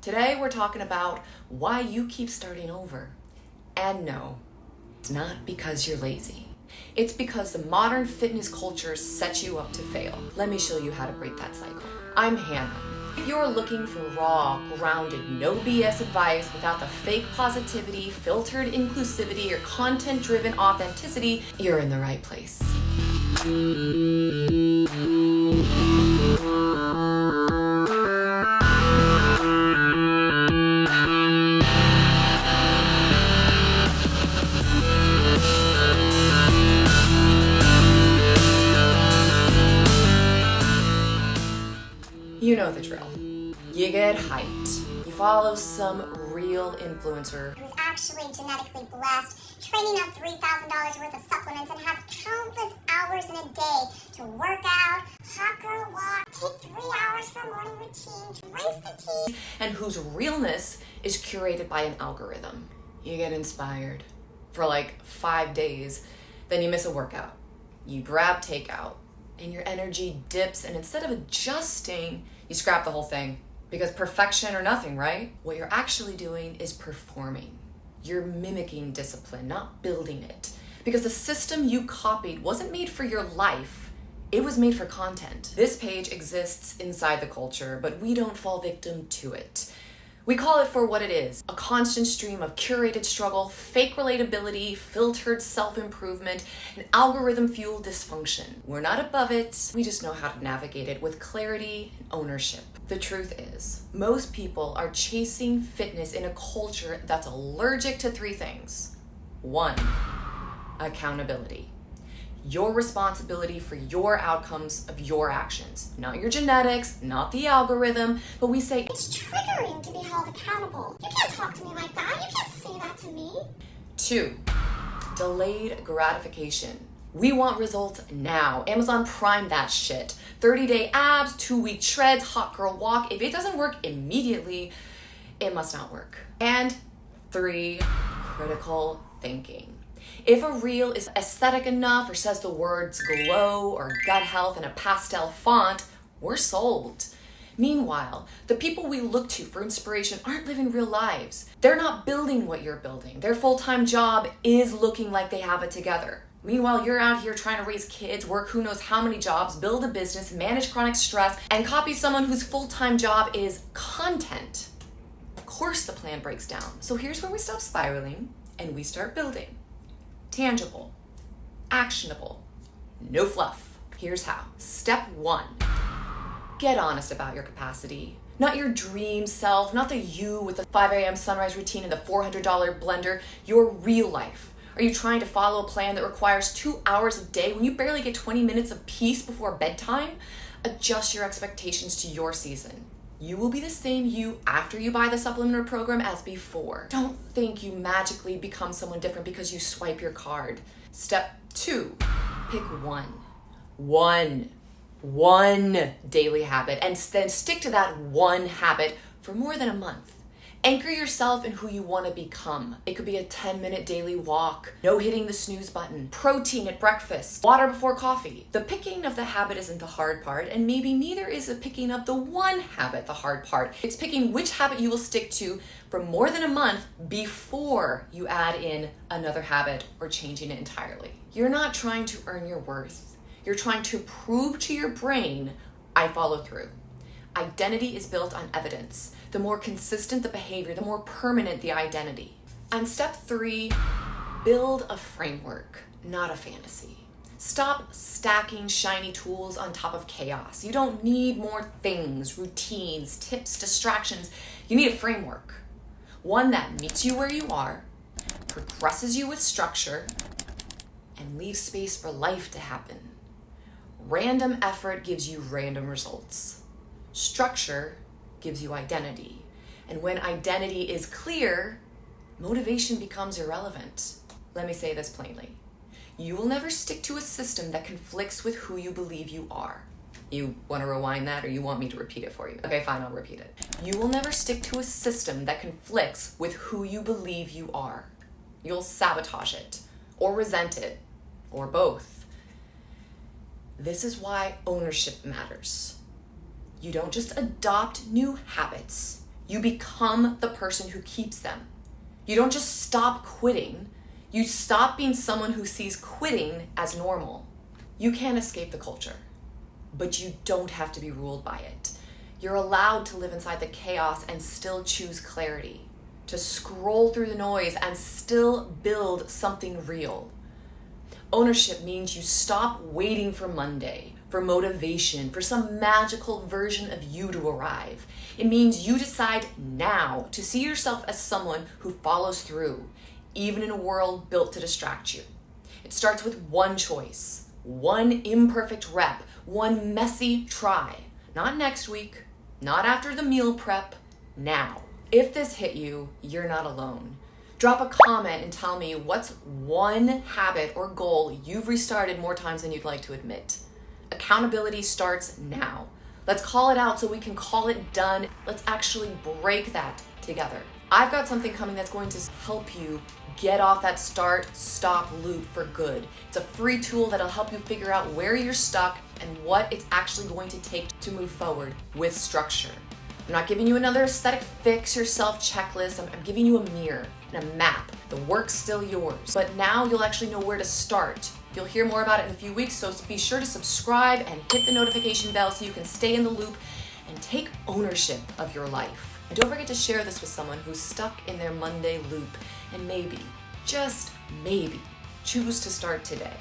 Today we're talking about why you keep starting over. And no, it's not because you're lazy. It's because the modern fitness culture sets you up to fail. Let me show you how to break that cycle. I'm Hannah. If you're looking for raw, grounded, no BS advice without the fake positivity, filtered inclusivity, or content-driven authenticity, you're in the right place. You know the drill. You get hyped. You follow some real influencer who's actually genetically blessed, training up $3,000 worth of supplements and has countless hours in a day to work out, hot girl walk, take 3 hours for a morning routine, rinse the teeth, and whose realness is curated by an algorithm. You get inspired for like 5 days, then you miss a workout. You grab takeout and your energy dips, and instead of adjusting, you scrap the whole thing. Because perfection or nothing, right? What you're actually doing is performing. You're mimicking discipline, not building it. Because the system you copied wasn't made for your life, it was made for content. This page exists inside the culture, but we don't fall victim to it. We call it for what it is, a constant stream of curated struggle, fake relatability, filtered self-improvement, and algorithm-fueled dysfunction. We're not above it, we just know how to navigate it with clarity and ownership. The truth is, most people are chasing fitness in a culture that's allergic to 3 things. 1, accountability. Your responsibility for your outcomes of your actions. Not your genetics, not the algorithm, but we say, it's triggering to be held accountable. You can't talk to me like that. You can't say that to me. 2, delayed gratification. We want results now. Amazon Prime that shit. 30-day abs, 2-week shreds, hot girl walk. If it doesn't work immediately, it must not work. And 3, critical thinking. If a reel is aesthetic enough or says the words glow or gut health in a pastel font, we're sold. Meanwhile, the people we look to for inspiration aren't living real lives. They're not building what you're building. Their full-time job is looking like they have it together. Meanwhile, you're out here trying to raise kids, work who knows how many jobs, build a business, manage chronic stress, and copy someone whose full-time job is content. Of course the plan breaks down. So here's where we stop spiraling and we start building. Tangible, actionable, no fluff. Here's how. Step 1, get honest about your capacity. Not your dream self, not the you with the 5 a.m. sunrise routine and the $400 blender, your real life. Are you trying to follow a plan that requires 2 hours a day when you barely get 20 minutes of peace before bedtime? Adjust your expectations to your season. You will be the same you after you buy the supplement or program as before. Don't think you magically become someone different because you swipe your card. Step 2, pick one daily habit and then stick to that one habit for more than a month. Anchor yourself in who you want to become. It could be a 10-minute daily walk, no hitting the snooze button, protein at breakfast, water before coffee. The picking of the habit isn't the hard part, and maybe neither is the picking of the one habit the hard part. It's picking which habit you will stick to for more than a month before you add in another habit or changing it entirely. You're not trying to earn your worth. You're trying to prove to your brain, I follow through. Identity is built on evidence. The more consistent the behavior, the more permanent the identity. And step 3, build a framework, not a fantasy. Stop stacking shiny tools on top of chaos. You don't need more things, routines, tips, distractions. You need a framework. One that meets you where you are, progresses you with structure, and leaves space for life to happen. Random effort gives you random results. Structure gives you identity. And when identity is clear, motivation becomes irrelevant. Let me say this plainly. You will never stick to a system that conflicts with who you believe you are. You want to rewind that, or you want me to repeat it for you? Okay, fine, I'll repeat it. You will never stick to a system that conflicts with who you believe you are. You'll sabotage it, or resent it, or both. This is why ownership matters. You don't just adopt new habits. You become the person who keeps them. You don't just stop quitting. You stop being someone who sees quitting as normal. You can't escape the culture, but you don't have to be ruled by it. You're allowed to live inside the chaos and still choose clarity, to scroll through the noise and still build something real. Ownership means you stop waiting for Monday, for motivation, for some magical version of you to arrive. It means you decide now to see yourself as someone who follows through, even in a world built to distract you. It starts with one choice, one imperfect rep, one messy try. Not next week, not after the meal prep, now. If this hit you, you're not alone. Drop a comment and tell me what's one habit or goal you've restarted more times than you'd like to admit. Accountability starts now. Let's call it out so we can call it done. Let's actually break that together. I've got something coming that's going to help you get off that start-stop loop for good. It's a free tool that'll help you figure out where you're stuck and what it's actually going to take to move forward with structure. I'm not giving you another aesthetic fix yourself checklist. I'm giving you a mirror and a map. The work's still yours, but now you'll actually know where to start. You'll hear more about it in a few weeks, so be sure to subscribe and hit the notification bell so you can stay in the loop and take ownership of your life. And don't forget to share this with someone who's stuck in their Monday loop and maybe, just maybe, choose to start today.